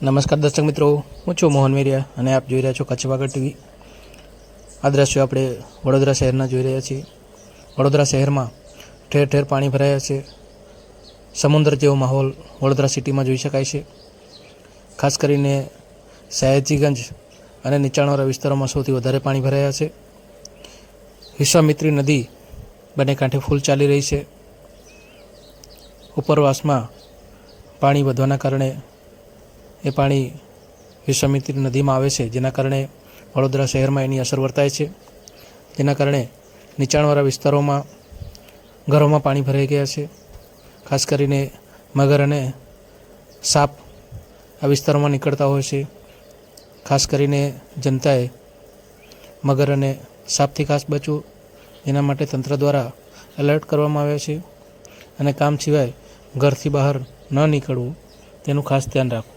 નમસ્કાર દર્શક મિત્રો, હું છું મોહન વેરિયા અને આપ જોઈ રહ્યા છો કચ્છ વાગડ ટીવી। આ દ્રશ્યો આપણે વડોદરા શહેરના જોઈ રહ્યા છીએ। વડોદરા શહેરમાં ઠેર ઠેર પાણી ભરાયા છે। સમુદ્ર જેવો માહોલ વડોદરા સિટીમાં જોઈ શકાય છે। ખાસ કરીને સયાજીગંજ અને નીચાણવાળા વિસ્તારોમાં સૌથી વધારે પાણી ભરાયા છે। વિશ્વામિત્રી નદી બંને કાંઠે ફૂલ ચાલી રહી છે। ઉપરવાસમાં પાણી વધવાના કારણે એ પાણી વિશ્વામિત્રી નદીમાં આવે છે, જેના કારણે વડોદરા શહેરમાં એની અસર વર્તાય છે। જેના કારણે નીચાણવાળા વિસ્તારોમાં ઘરોમાં પાણી ભરાઈ ગયા છે। ખાસ કરીને મગર અને સાપ આ વિસ્તારોમાં નીકળતા હોય છે। ખાસ કરીને જનતાએ મગર અને સાપથી ખાસ બચવું, એના માટે તંત્ર દ્વારા એલર્ટ કરવામાં આવ્યા છે અને કામ સિવાય ઘરથી બહાર ન નીકળવું તેનું ખાસ ધ્યાન રાખવું।